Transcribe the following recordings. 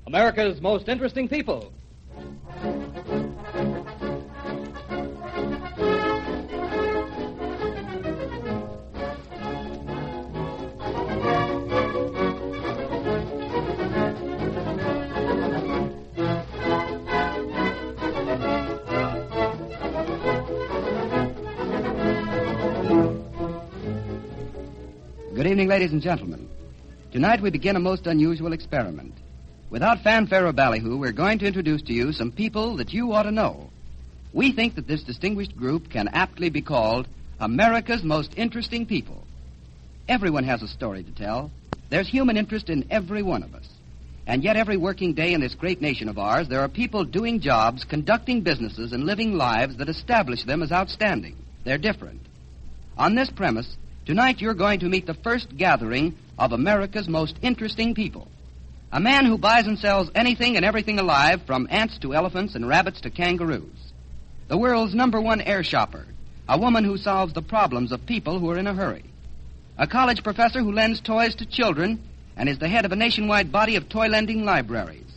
America's most interesting people. Good evening, ladies and gentlemen. Tonight we begin a most unusual experiment. Without fanfare or ballyhoo, we're going to introduce to you some people that you ought to know. We think that this distinguished group can aptly be called America's most interesting people. Everyone has a story to tell. There's human interest in every one of us. And yet every working day in this great nation of ours, there are people doing jobs, conducting businesses, and living lives that establish them as outstanding. They're different. On this premise, tonight you're going to meet the first gathering of America's most interesting people. A man who buys and sells anything and everything alive, from ants to elephants and rabbits to kangaroos. The world's #1 air shopper. A woman who solves the problems of people who are in a hurry. A college professor who lends toys to children and is the head of a nationwide body of toy-lending libraries.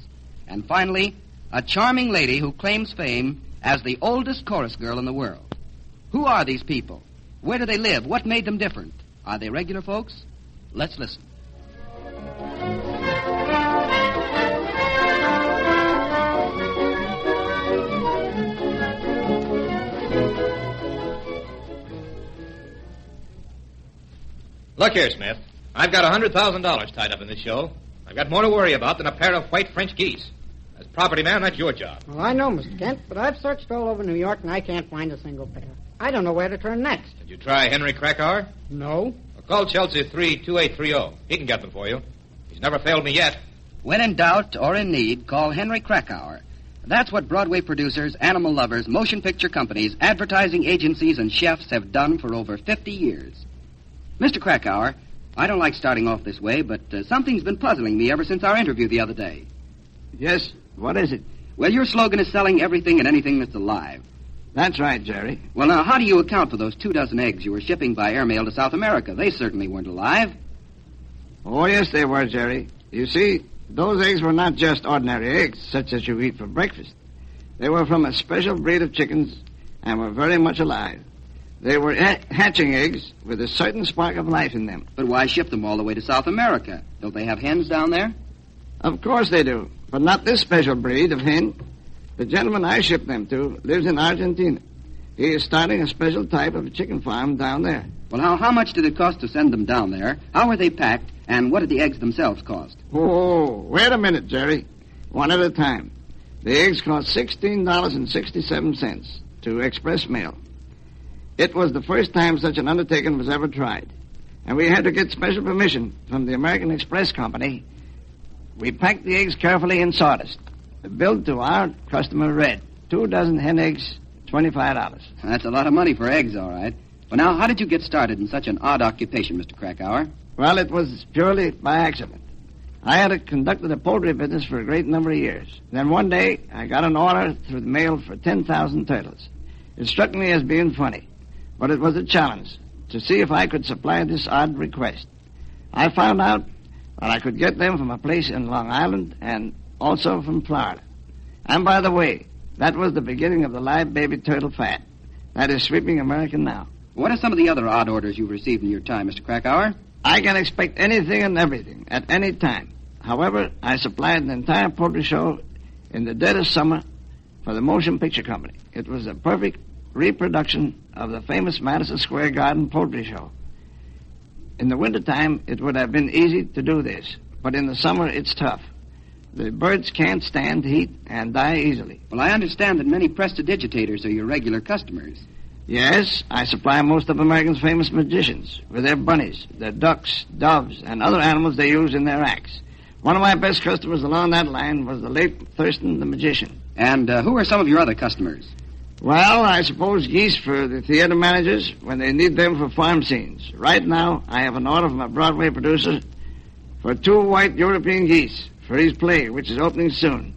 And finally, a charming lady who claims fame as the oldest chorus girl in the world. Who are these people? Where do they live? What made them different? Are they regular folks? Let's listen. Look here, Smith. I've got $100,000 tied up in this show. I've got more to worry about than a pair of white French geese. As property man, that's your job. Well, I know, Mr. Kent, but I've searched all over New York, and I can't find a single pair. I don't know where to turn next. Did you try Henry Krahour? No. Well, call Chelsea 32830. He can get them for you. He's never failed me yet. When in doubt or in need, call Henry Krahour. That's what Broadway producers, animal lovers, motion picture companies, advertising agencies, and chefs have done for over 50 years. Mr. Krahour, I don't like starting off this way, but something's been puzzling me ever since our interview the other day. Yes, what is it? Well, your slogan is selling everything and anything that's alive. That's right, Jerry. Well, now, how do you account for those 24 eggs you were shipping by airmail to South America? They certainly weren't alive. Oh, yes, they were, Jerry. You see, those eggs were not just ordinary eggs, such as you eat for breakfast. They were from a special breed of chickens and were very much alive. They were hatching eggs with a certain spark of life in them. But why ship them all the way to South America? Don't they have hens down there? Of course they do, but not this special breed of hen. The gentleman I shipped them to lives in Argentina. He is starting a special type of chicken farm down there. Well, how much did it cost to send them down there? How were they packed? And what did the eggs themselves cost? Oh, wait a minute, Jerry. One at a time. The eggs cost $16.67 to express mail. It was the first time such an undertaking was ever tried. And we had to get special permission from the American Express Company. We packed the eggs carefully in sawdust. The bill to our customer read, 2 dozen hen eggs, $25. That's a lot of money for eggs, all right. Well, now, how did you get started in such an odd occupation, Mr. Krahour? Well, it was purely by accident. I had conducted a poultry business for a great number of years. Then one day, I got an order through the mail for 10,000 turtles. It struck me as being funny, but it was a challenge to see if I could supply this odd request. I found out that I could get them from a place in Long Island and also from Florida. And by the way, that was the beginning of the live baby turtle fat that is sweeping America now. What are some of the other odd orders you've received in your time, Mr. Krahour? I can expect anything and everything at any time. However, I supplied an entire poultry show in the dead of summer for the Motion Picture Company. It was a perfect reproduction of the famous Madison Square Garden poultry show. In the wintertime, it would have been easy to do this, but in the summer, it's tough. The birds can't stand heat and die easily. Well, I understand that many prestidigitators are your regular customers. Yes, I supply most of America's famous magicians with their bunnies, their ducks, doves, and other animals they use in their acts. One of my best customers along that line was the late Thurston the magician. And who are some of your other customers? Well, I suppose geese for the theater managers when they need them for farm scenes. Right now, I have an order from a Broadway producer for 2 white European geese for his play, which is opening soon.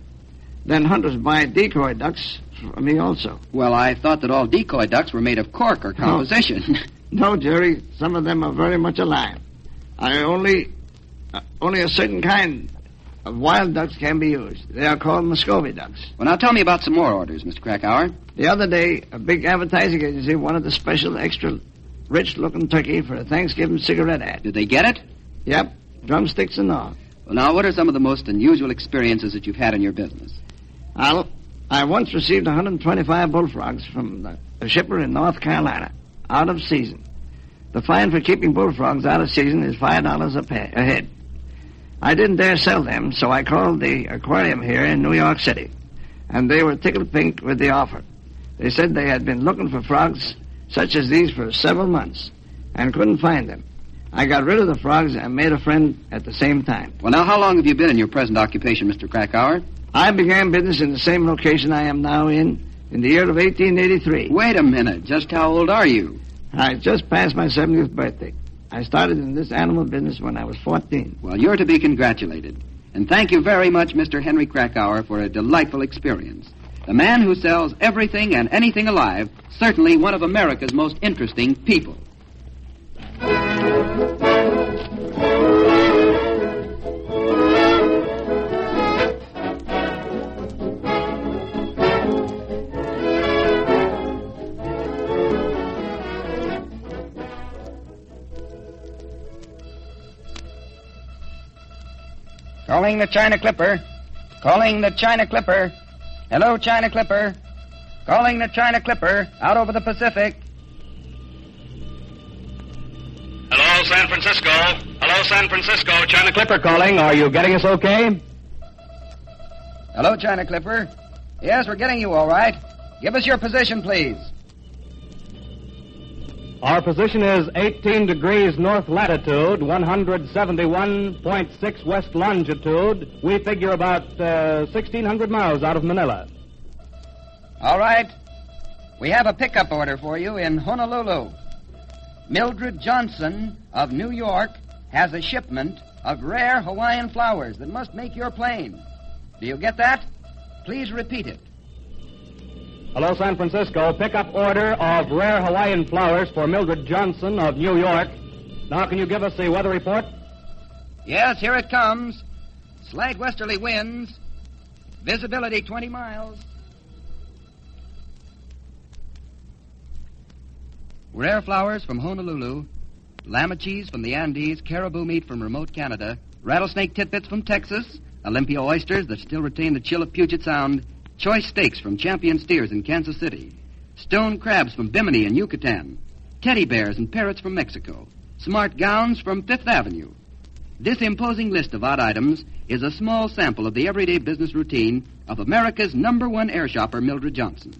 Then hunters buy decoy ducks for me also. Well, I thought that all decoy ducks were made of cork or composition. No, Jerry. Some of them are very much alive. Only a certain kind of wild ducks can be used. They are called Muscovy ducks. Well, now tell me about some more orders, Mr. Krahour. The other day, a big advertising agency wanted a special, extra rich-looking turkey for a Thanksgiving cigarette ad. Did they get it? Yep, drumsticks and all. Well, now, what are some of the most unusual experiences that you've had in your business? I once received 125 bullfrogs from a shipper in North Carolina, out of season. The fine for keeping bullfrogs out of season is $5 a head. I didn't dare sell them, so I called the aquarium here in New York City, and they were tickled pink with the offer. They said they had been looking for frogs such as these for several months and couldn't find them. I got rid of the frogs and made a friend at the same time. Well, now, how long have you been in your present occupation, Mr. Krahour? I began business in the same location I am now in the year of 1883. Wait a minute. Just how old are you? I just passed my 70th birthday. I started in this animal business when I was 14. Well, you're to be congratulated. And thank you very much, Mr. Henry Krahour, for a delightful experience. The man who sells everything and anything alive, certainly one of America's most interesting people. Calling the China Clipper. Calling the China Clipper. Hello, China Clipper. Calling the China Clipper out over the Pacific. Hello, San Francisco. Hello, San Francisco. China Clipper calling. Are you getting us okay? Hello, China Clipper. Yes, we're getting you all right. Give us your position, please. Our position is 18 degrees north latitude, 171.6 west longitude. We figure about 1,600 miles out of Manila. All right. We have a pickup order for you in Honolulu. Mildred Johnson of New York has a shipment of rare Hawaiian flowers that must make your plane. Do you get that? Please repeat it. Hello, San Francisco. Pickup order of rare Hawaiian flowers for Mildred Johnson of New York. Now, can you give us the weather report? Yes, here it comes. Slight westerly winds. Visibility 20 miles. Rare flowers from Honolulu, llama cheese from the Andes, caribou meat from remote Canada, rattlesnake titbits from Texas, Olympia oysters that still retain the chill of Puget Sound, choice steaks from Champion Steers in Kansas City, stone crabs from Bimini in Yucatan, teddy bears and parrots from Mexico, smart gowns from Fifth Avenue. This imposing list of odd items is a small sample of the everyday business routine of America's #1 air shopper, Mildred Johnson.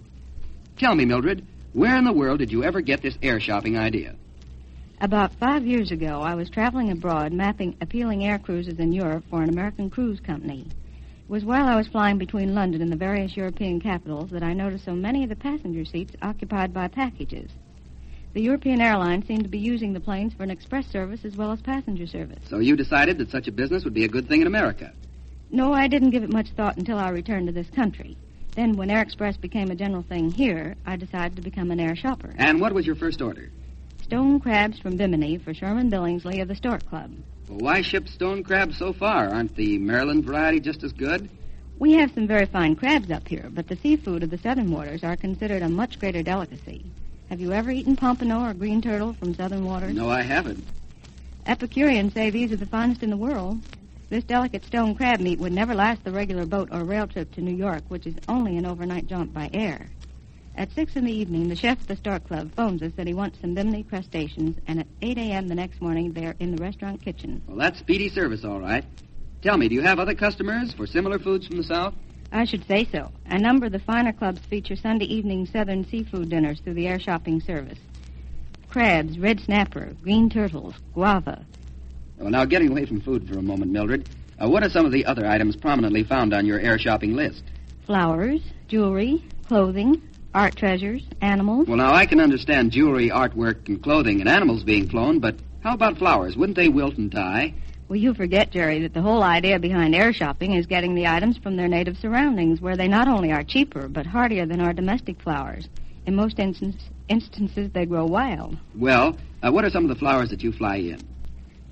Tell me, Mildred, where in the world did you ever get this air shopping idea? About 5 years ago, I was traveling abroad mapping appealing air cruises in Europe for an American cruise company. It was while I was flying between London and the various European capitals that I noticed so many of the passenger seats occupied by packages. The European airlines seemed to be using the planes for an express service as well as passenger service. So you decided that such a business would be a good thing in America? No, I didn't give it much thought until I returned to this country. Then, when Air Express became a general thing here, I decided to become an air shopper. And what was your first order? Stone crabs from Bimini for Sherman Billingsley of the Stork Club. Well, why ship stone crabs so far? Aren't the Maryland variety just as good? We have some very fine crabs up here, but the seafood of the southern waters are considered a much greater delicacy. Have you ever eaten pompano or green turtle from southern waters? No, I haven't. Epicureans say these are the finest in the world. This delicate stone crab meat would never last the regular boat or rail trip to New York, which is only an overnight jaunt by air. At 6 in the evening, the chef of the Stork Club phones us that he wants some Bimini crustaceans, and at 8 a.m. the next morning, they're in the restaurant kitchen. Well, that's speedy service, all right. Tell me, do you have other customers for similar foods from the South? I should say so. A number of the finer clubs feature Sunday evening southern seafood dinners through the air shopping service. Crabs, red snapper, green turtles, guava. Well, now, getting away from food for a moment, Mildred, what are some of the other items prominently found on your air shopping list? Flowers, jewelry, clothing, art treasures, animals. Well, now, I can understand jewelry, artwork, and clothing and animals being flown, but how about flowers? Wouldn't they wilt and die? Well, you forget, Jerry, that the whole idea behind air shopping is getting the items from their native surroundings, where they not only are cheaper, but hardier than our domestic flowers. In most instances, they grow wild. Well, what are some of the flowers that you fly in?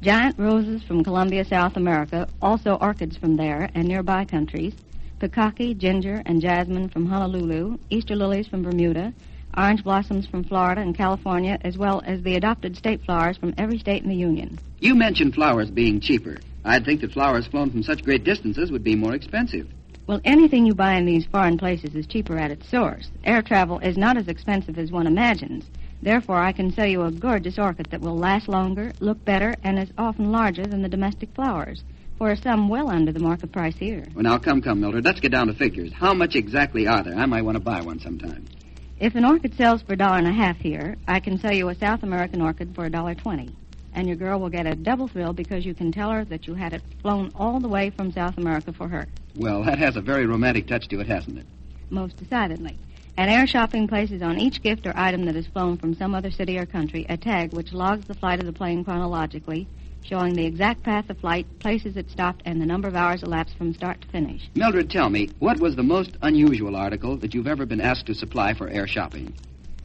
Giant roses from Colombia, South America, also orchids from there and nearby countries, peacocky, ginger, and jasmine from Honolulu, Easter lilies from Bermuda, orange blossoms from Florida and California, as well as the adopted state flowers from every state in the Union. You mentioned flowers being cheaper. I'd think that flowers flown from such great distances would be more expensive. Well, anything you buy in these foreign places is cheaper at its source. Air travel is not as expensive as one imagines. Therefore, I can sell you a gorgeous orchid that will last longer, look better, and is often larger than the domestic flowers, for a sum well under the market price here. Well, now, come, Mildred. Let's get down to figures. How much exactly are there? I might want to buy one sometime. If an orchid sells for $1.50 here, I can sell you a South American orchid for $1.20. And your girl will get a double thrill because you can tell her that you had it flown all the way from South America for her. Well, that has a very romantic touch to it, hasn't it? Most decidedly. At air shopping places, on each gift or item that is flown from some other city or country, a tag which logs the flight of the plane chronologically, showing the exact path of flight, places it stopped, and the number of hours elapsed from start to finish. Mildred, tell me, what was the most unusual article that you've ever been asked to supply for air shopping?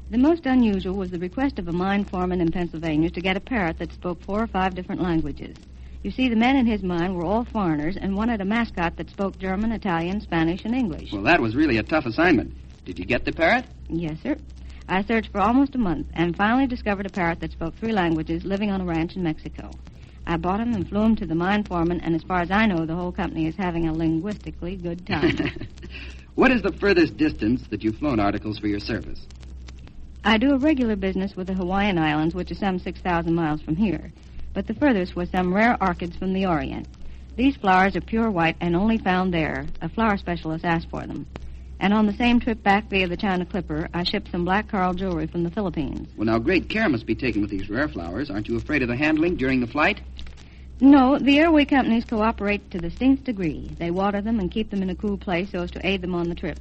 The most unusual was the request of a mine foreman in Pennsylvania to get a parrot that spoke 4 or 5 different languages. You see, the men in his mine were all foreigners and wanted a mascot that spoke German, Italian, Spanish, and English. Well, that was really a tough assignment. Did you get the parrot? Yes, sir. I searched for almost a month and finally discovered a parrot that spoke 3 languages living on a ranch in Mexico. I bought him and flew him to the mine foreman, and as far as I know, the whole company is having a linguistically good time. What is the furthest distance that you've flown articles for your service? I do a regular business with the Hawaiian Islands, which is some 6,000 miles from here. But the furthest was some rare orchids from the Orient. These flowers are pure white and only found there. A flower specialist asked for them. And on the same trip back via the China Clipper, I shipped some black coral jewelry from the Philippines. Well, now, great care must be taken with these rare flowers. Aren't you afraid of the handling during the flight? No, the airway companies cooperate to the 6th degree. They water them and keep them in a cool place so as to aid them on the trip.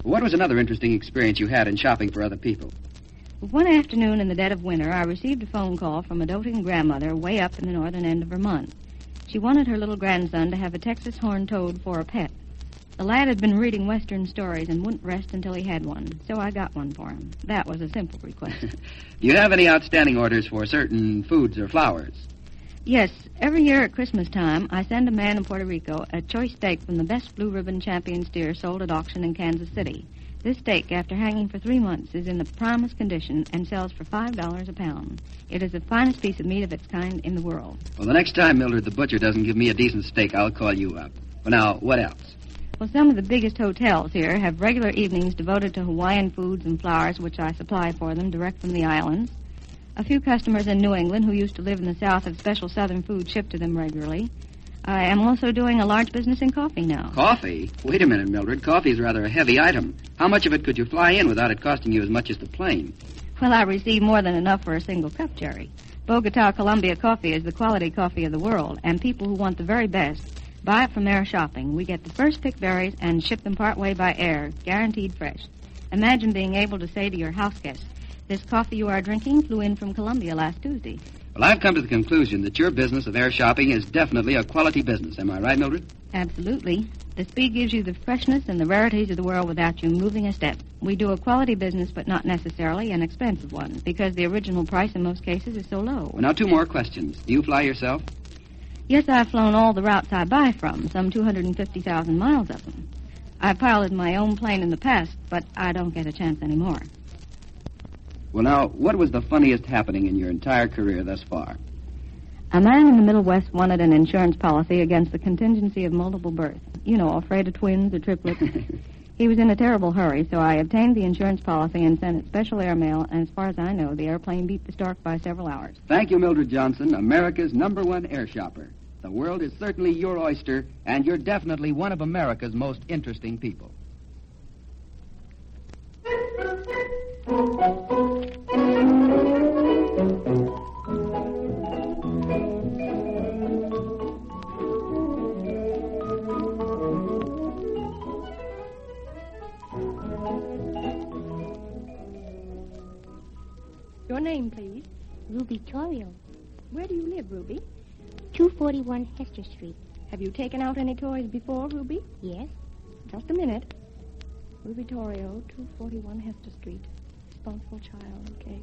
What was another interesting experience you had in shopping for other people? One afternoon in the dead of winter, I received a phone call from a doting grandmother way up in the northern end of Vermont. She wanted her little grandson to have a Texas horned toad for a pet. The lad had been reading Western stories and wouldn't rest until he had one, so I got one for him. That was a simple request. Do you have any outstanding orders for certain foods or flowers? Yes, every year at Christmas time, I send a man in Puerto Rico a choice steak from the best blue ribbon champion steer sold at auction in Kansas City. This steak, after hanging for 3 months, is in the primest condition and sells for $5 a pound. It is the finest piece of meat of its kind in the world. Well, the next time, Mildred, the butcher doesn't give me a decent steak, I'll call you up. Well, now, what else? Well, some of the biggest hotels here have regular evenings devoted to Hawaiian foods and flowers, which I supply for them direct from the islands. A few customers in New England who used to live in the South have special Southern food shipped to them regularly. I am also doing a large business in coffee now. Coffee? Wait a minute, Mildred. Coffee's rather a heavy item. How much of it could you fly in without it costing you as much as the plane? Well, I receive more than enough for a single cup, Jerry. Bogota, Colombia coffee is the quality coffee of the world, and people who want the very best buy it from air shopping. We get the first pick berries and ship them partway by air, guaranteed fresh. Imagine being able to say to your house guests, "This coffee you are drinking flew in from Colombia last Tuesday." Well, I've come to the conclusion that your business of air shopping is definitely a quality business. Am I right, Mildred? Absolutely. The speed gives you the freshness and the rarities of the world without you moving a step. We do a quality business, but not necessarily an expensive one, because the original price in most cases is so low. Well, now, 2 more questions. Do you fly yourself? Yes, I've flown all the routes I buy from, some 250,000 miles of them. I've piloted my own plane in the past, but I don't get a chance anymore. Well, now, what was the funniest happening in your entire career thus far? A man in the Middle West wanted an insurance policy against the contingency of multiple births. You know, afraid of twins or triplets. He was in a terrible hurry, so I obtained the insurance policy and sent it special airmail, and as far as I know, the airplane beat the stork by several hours. Thank you, Mildred Johnson, America's #1 air shopper. The world is certainly your oyster, and you're definitely one of America's most interesting people. Your name, please. Ruby Torio, Where do you live, Ruby? 241 Hester Street. Have you taken out any toys before, Ruby? Yes? Just a minute. Ruby Torrio, 241 Hester Street. Responsible child, okay.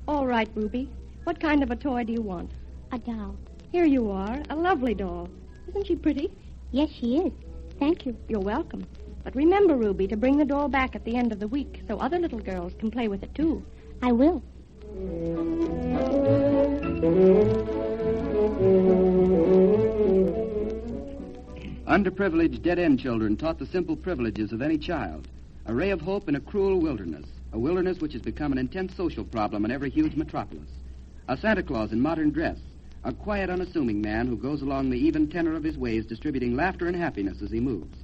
All right, Ruby. What kind of a toy do you want? A doll. Here you are, a lovely doll. Isn't she pretty? Yes, she is. Thank you. You're welcome. But remember, Ruby, to bring the doll back at the end of the week so other little girls can play with it, too. I will. Underprivileged, dead-end children taught the simple privileges of any child. A ray of hope in a cruel wilderness. A wilderness which has become an intense social problem in every huge metropolis. A Santa Claus in modern dress. A quiet, unassuming man who goes along the even tenor of his ways, distributing laughter and happiness as he moves.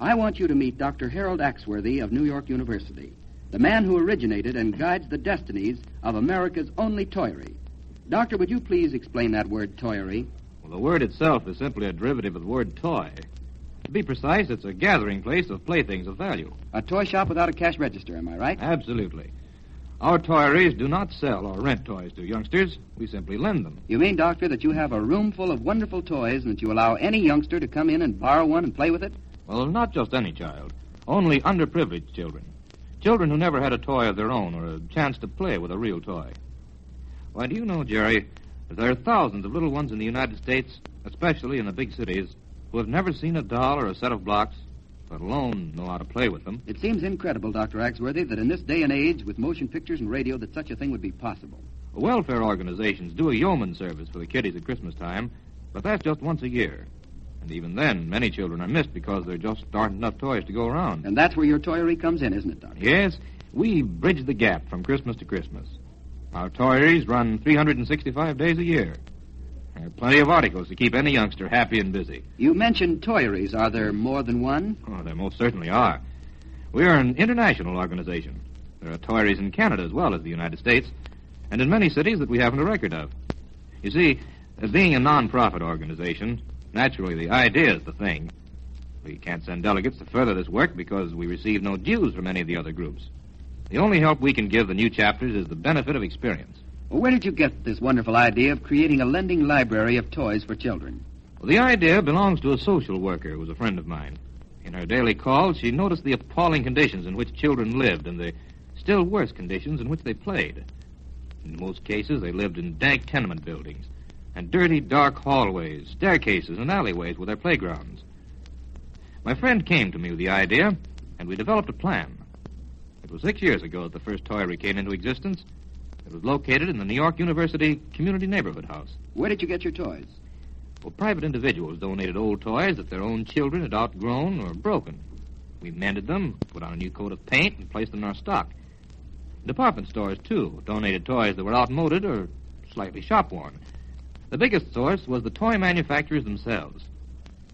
I want you to meet Dr. Harold Axworthy of New York University, the man who originated and guides the destinies of America's only toyery. Doctor, would you please explain that word, toyery? Well, the word itself is simply a derivative of the word toy. To be precise, it's a gathering place of playthings of value. A toy shop without a cash register, am I right? Absolutely. Our toyeries do not sell or rent toys to youngsters. We simply lend them. You mean, Doctor, that you have a room full of wonderful toys and that you allow any youngster to come in and borrow one and play with it? Well, not just any child. Only underprivileged children. Children who never had a toy of their own or a chance to play with a real toy. Why, do you know, Jerry, that there are thousands of little ones in the United States, especially in the big cities, who have never seen a doll or a set of blocks, let alone know how to play with them? It seems incredible, Dr. Axworthy, that in this day and age, with motion pictures and radio, that such a thing would be possible. Welfare organizations do a yeoman service for the kiddies at Christmas time, but that's just once a year. And even then, many children are missed because there just aren't enough toys to go around. And that's where your toyery comes in, isn't it, Doctor? Yes, we bridge the gap from Christmas to Christmas. Our toyeries run 365 days a year. There are plenty of articles to keep any youngster happy and busy. You mentioned toyeries. Are there more than one? Oh, there most certainly are. We are an international organization. There are toyeries in Canada as well as the United States, and in many cities that we haven't a record of. You see, being a non-profit organization, naturally the idea is the thing. We can't send delegates to further this work because we receive no dues from any of the other groups. The only help we can give the new chapters is the benefit of experience. Well, where did you get this wonderful idea of creating a lending library of toys for children? Well, the idea belongs to a social worker who was a friend of mine. In her daily calls, she noticed the appalling conditions in which children lived and the still worse conditions in which they played. In most cases, they lived in dank tenement buildings and dirty, dark hallways, staircases, and alleyways with their playgrounds. My friend came to me with the idea, and we developed a plan. It was 6 years ago that the first toyery came into existence. It was located in the New York University Community Neighborhood House. Where did you get your toys? Well, private individuals donated old toys that their own children had outgrown or broken. We mended them, put on a new coat of paint, and placed them in our stock. Department stores, too, donated toys that were outmoded or slightly shop-worn. The biggest source was the toy manufacturers themselves.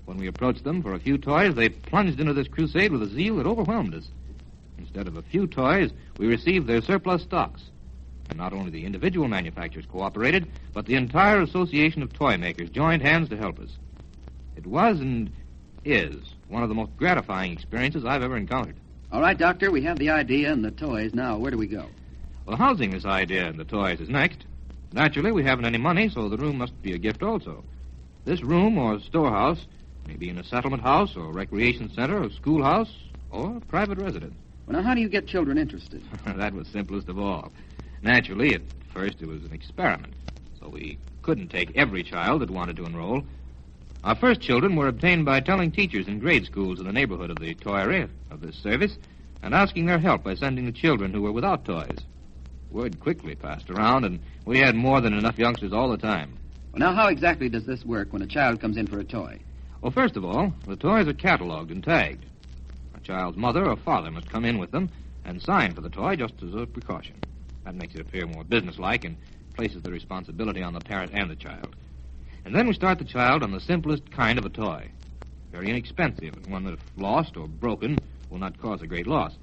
When we approached them for a few toys, they plunged into this crusade with a zeal that overwhelmed us. Instead of a few toys, we received their surplus stocks. And not only the individual manufacturers cooperated, but the entire association of toy makers joined hands to help us. It was and is one of the most gratifying experiences I've ever encountered. All right, Doctor, we have the idea and the toys. Now, where do we go? Well, housing this idea and the toys is next. Naturally, we haven't any money, so the room must be a gift also. This room or storehouse may be in a settlement house or recreation center or schoolhouse or a private residence. Well, now, how do you get children interested? That was simplest of all. Naturally, at first it was an experiment, so we couldn't take every child that wanted to enroll. Our first children were obtained by telling teachers in grade schools in the neighborhood of the toyery of this service and asking their help by sending the children who were without toys. Word quickly passed around, and we had more than enough youngsters all the time. Well, now, how exactly does this work when a child comes in for a toy? Well, first of all, the toys are cataloged and tagged. A child's mother or father must come in with them and sign for the toy just as a precaution. That makes it appear more businesslike and places the responsibility on the parent and the child. And then we start the child on the simplest kind of a toy. Very inexpensive, and one that if lost or broken will not cause a great loss.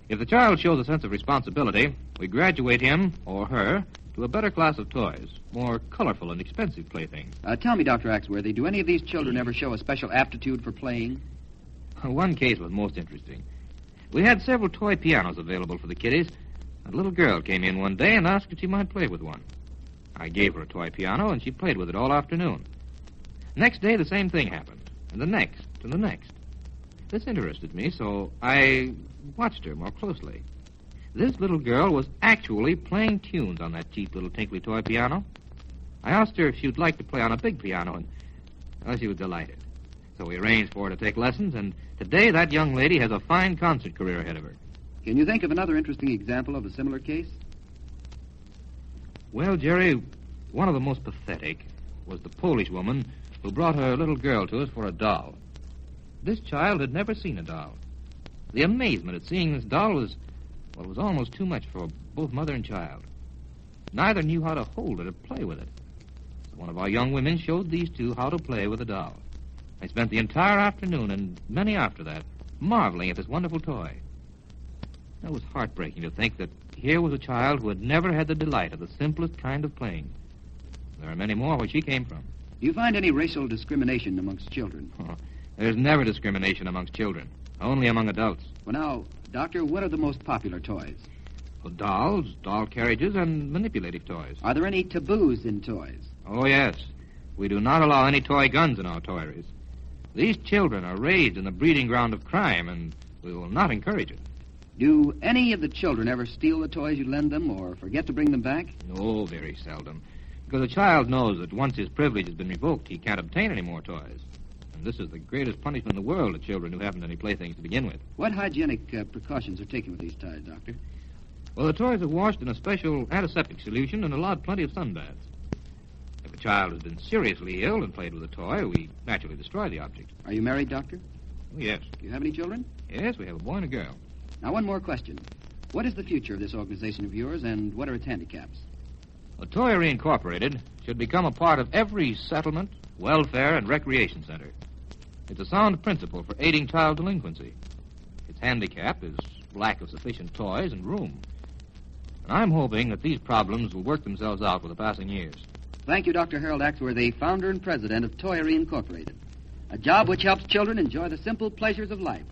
If the child shows a sense of responsibility, we graduate him or her to a better class of toys, more colorful and expensive playthings. Tell me, Dr. Axworthy, do any of these children ever show a special aptitude for playing? One case was most interesting. We had several toy pianos available for the kiddies. A little girl came in one day and asked if she might play with one. I gave her a toy piano, and she played with it all afternoon. Next day, the same thing happened, and the next, and the next. This interested me, so I watched her more closely. This little girl was actually playing tunes on that cheap little tinkly toy piano. I asked her if she would like to play on a big piano, and she was delighted. So we arranged for her to take lessons, and today that young lady has a fine concert career ahead of her. Can you think of another interesting example of a similar case? Well, Jerry, one of the most pathetic was the Polish woman who brought her little girl to us for a doll. This child had never seen a doll. The amazement at seeing this doll was almost too much for both mother and child. Neither knew how to hold it or play with it. So one of our young women showed these two how to play with a doll. They spent the entire afternoon and many after that marveling at this wonderful toy. It was heartbreaking to think that here was a child who had never had the delight of the simplest kind of playing. There are many more where she came from. Do you find any racial discrimination amongst children? Oh, there's never discrimination amongst children, only among adults. Well, now, Doctor, what are the most popular toys? Well, dolls, doll carriages, and manipulative toys. Are there any taboos in toys? Oh, yes. We do not allow any toy guns in our toyeries. These children are raised in the breeding ground of crime, and we will not encourage it. Do any of the children ever steal the toys you lend them or forget to bring them back? No, very seldom. Because a child knows that once his privilege has been revoked, he can't obtain any more toys. And this is the greatest punishment in the world to children who haven't any playthings to begin with. What hygienic precautions are taken with these toys, Doctor? Well, the toys are washed in a special antiseptic solution and allowed plenty of sunbaths. If a child has been seriously ill and played with a toy, we naturally destroy the object. Are you married, Doctor? Oh, yes. Do you have any children? Yes, we have a boy and a girl. Now, one more question. What is the future of this organization of yours, and what are its handicaps? A Toyery Incorporated should become a part of every settlement, welfare, and recreation center. It's a sound principle for aiding child delinquency. Its handicap is lack of sufficient toys and room. And I'm hoping that these problems will work themselves out with the passing years. Thank you, Dr. Harold Axworthy, founder and president of Toyery Incorporated, a job which helps children enjoy the simple pleasures of life.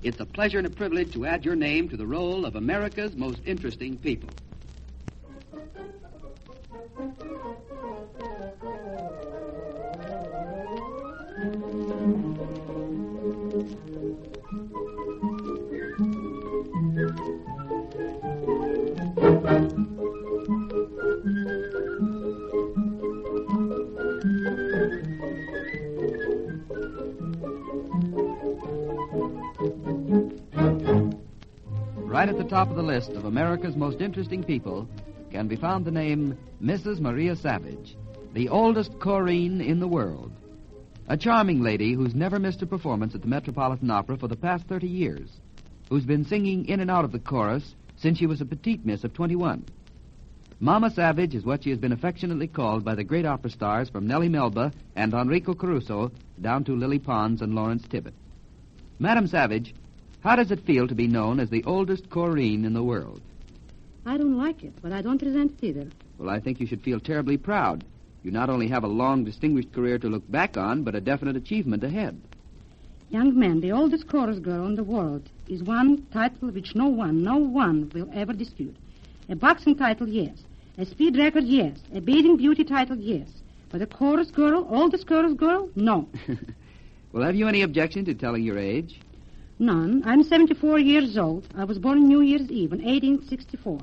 It's a pleasure and a privilege to add your name to the roll of America's most interesting people. Right at the top of the list of America's most interesting people can be found the name Mrs. Maria Savage, the oldest chorine in the world. A charming lady who's never missed a performance at the Metropolitan Opera for the past 30 years, who's been singing in and out of the chorus since she was a petite miss of 21. Mama Savage is what she has been affectionately called by the great opera stars from Nellie Melba and Enrico Caruso down to Lily Pons and Lawrence Tibbett. Madam Savage, how does it feel to be known as the oldest chorine in the world? I don't like it, but I don't resent it either. Well, I think you should feel terribly proud. You not only have a long, distinguished career to look back on, but a definite achievement ahead. Young man, the oldest chorus girl in the world is one title which no one will ever dispute. A boxing title, yes. A speed record, yes. A bathing beauty title, yes. But a chorus girl, oldest chorus girl, no. Well, have you any objection to telling your age? None. I'm 74 years old. I was born New Year's Eve in 1864.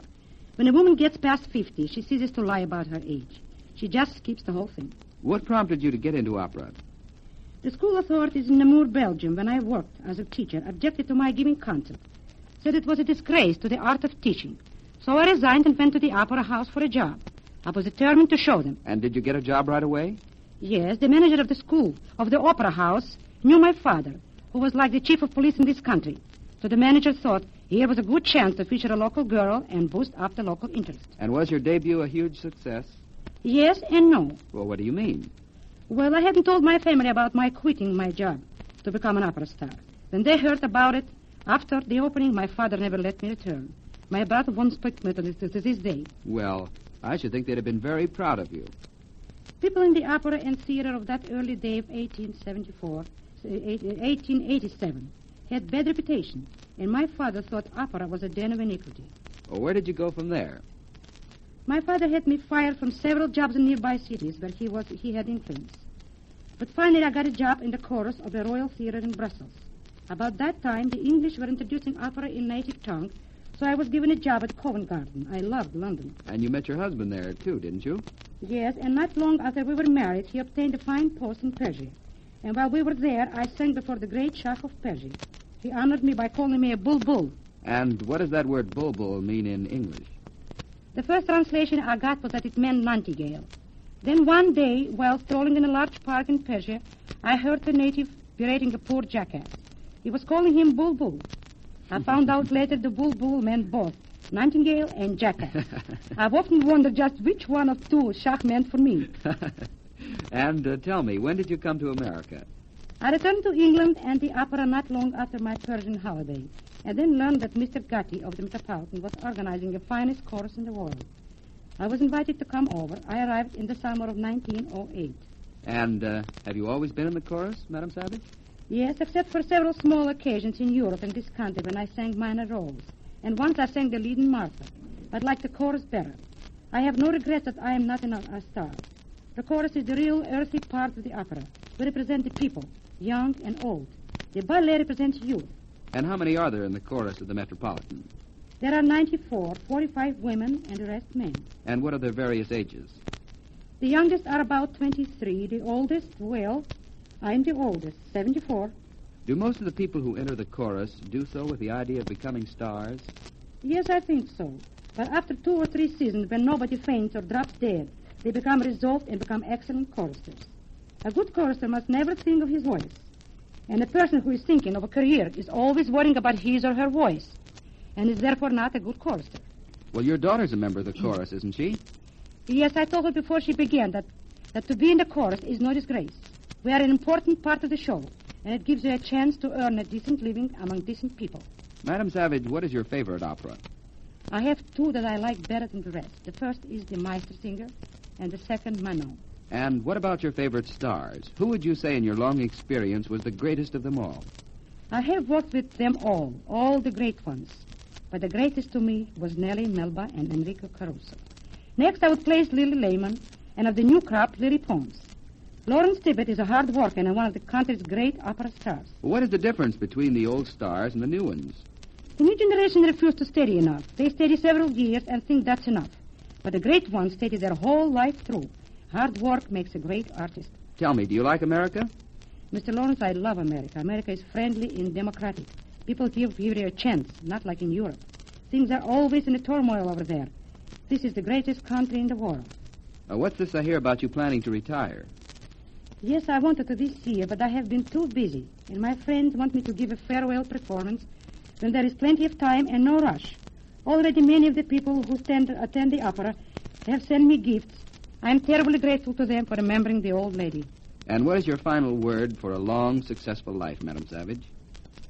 When a woman gets past 50, she ceases to lie about her age. She just keeps the whole thing. What prompted you to get into opera? The school authorities in Namur, Belgium, when I worked as a teacher, objected to my giving concert. Said it was a disgrace to the art of teaching. So I resigned and went to the opera house for a job. I was determined to show them. And did you get a job right away? Yes, the manager of the school, of the opera house, knew my father, who was like the chief of police in this country. So the manager thought here was a good chance to feature a local girl and boost up the local interest. And was your debut a huge success? Yes and no. Well, what do you mean? Well, I hadn't told my family about my quitting my job to become an opera star. When they heard about it, after the opening, my father never let me return. My brother won't speak to me to this day. Well, I should think they'd have been very proud of you. People in the opera and theater of that early day of 1887 had bad reputation, and my father thought opera was a den of iniquity. Well, where did you go from there? My father had me fired from several jobs in nearby cities where he had influence. But finally I got a job in the chorus of the Royal Theatre in Brussels. About that time, the English were introducing opera in native tongue, So I was given a job at Covent Garden. I loved London. And you met your husband there, too, didn't you? Yes, and not long after we were married, he obtained a fine post in Persia. And while we were there, I sang before the great Shah of Persia. He honored me by calling me a bulbul. And what does that word bulbul mean in English? The first translation I got was that it meant nightingale. Then one day, while strolling in a large park in Persia, I heard a native berating a poor jackass. He was calling him bulbul. I found out later the bulbul meant both nightingale and jackass. I've often wondered just which one of two Shah meant for me. And tell me, when did you come to America? I returned to England and the opera not long after my Persian holiday, and then learned that Mr. Gatti of the Metropolitan was organizing the finest chorus in the world. I was invited to come over. I arrived in the summer of 1908. And have you always been in the chorus, Madam Savage? Yes, except for several small occasions in Europe and this country when I sang minor roles. And once I sang the lead in Martha. I'd like the chorus better. I have no regrets that I am not a star. The chorus is the real earthy part of the opera. We represent the people, young and old. The ballet represents youth. And how many are there in the chorus of the Metropolitan? There are 94, 45 women, and the rest men. And what are their various ages? The youngest are about 23. The oldest, well, I'm the oldest, 74. Do most of the people who enter the chorus do so with the idea of becoming stars? Yes, I think so. But after 2 or 3 seasons, when nobody faints or drops dead, they become resolved and become excellent choristers. A good chorister must never think of his voice. And a person who is thinking of a career is always worrying about his or her voice, and is therefore not a good chorister. Well, your daughter's a member of the chorus, isn't she? Yes, I told her before she began that to be in the chorus is no disgrace. We are an important part of the show, and it gives you a chance to earn a decent living among decent people. Madam Savage, what is your favorite opera? I have 2 that I like better than the rest. The first is the Meistersinger, and the second, Manon. And what about your favorite stars? Who would you say in your long experience was the greatest of them all? I have worked with them all the great ones. But the greatest to me was Nellie Melba and Enrico Caruso. Next, I would place Lily Lehman, and of the new crop, Lily Pons. Lawrence Tibbett is a hard worker and one of the country's great opera stars. What is the difference between the old stars and the new ones? The new generation refuse to study enough. They study several years and think that's enough. But the great ones study their whole life through. Hard work makes a great artist. Tell me, do you like America? Mr. Lawrence, I love America. America is friendly and democratic. People give you a chance, not like in Europe. Things are always in a turmoil over there. This is the greatest country in the world. What's this I hear about you planning to retire? Yes, I wanted to this year, but I have been too busy. And my friends want me to give a farewell performance when there is plenty of time and no rush. Already many of the people who attend the opera have sent me gifts. I am terribly grateful to them for remembering the old lady. And what is your final word for a long, successful life, Madam Savage?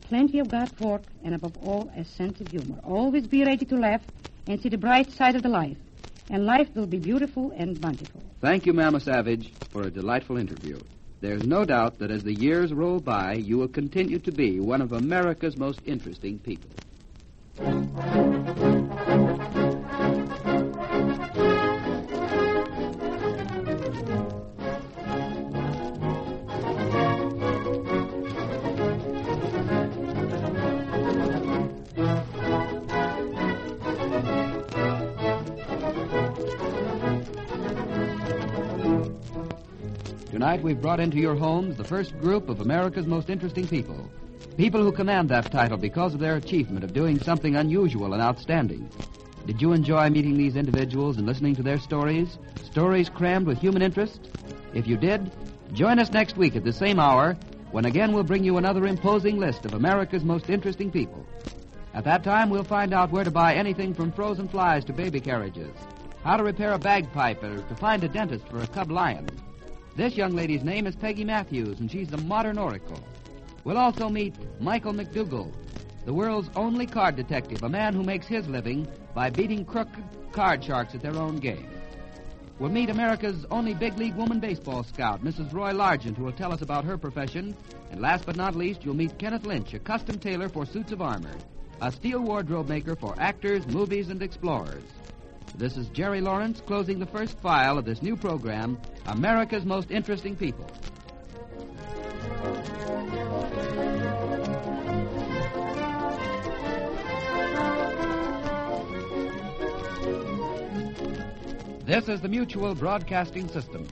Plenty of God's work, and above all, a sense of humor. Always be ready to laugh and see the bright side of the life. And life will be beautiful and bountiful. Thank you, Mama Savage, for a delightful interview. There's no doubt that as the years roll by, you will continue to be one of America's most interesting people. Tonight, we've brought into your homes the first group of America's most interesting people. People who command that title because of their achievement of doing something unusual and outstanding. Did you enjoy meeting these individuals and listening to their stories? Stories crammed with human interest? If you did, join us next week at the same hour when again we'll bring you another imposing list of America's most interesting people. At that time, we'll find out where to buy anything from frozen flies to baby carriages, how to repair a bagpipe, or to find a dentist for a cub lion. This young lady's name is Peggy Matthews, and she's the modern oracle. We'll also meet Michael McDougal, the world's only card detective, a man who makes his living by beating crooked card sharks at their own game. We'll meet America's only big league woman baseball scout, Mrs. Roy Largent, who will tell us about her profession. And last but not least, you'll meet Kenneth Lynch, a custom tailor for suits of armor, a steel wardrobe maker for actors, movies, and explorers. This is Jerry Lawrence closing the first file of this new program, America's Most Interesting People. This is the Mutual Broadcasting System.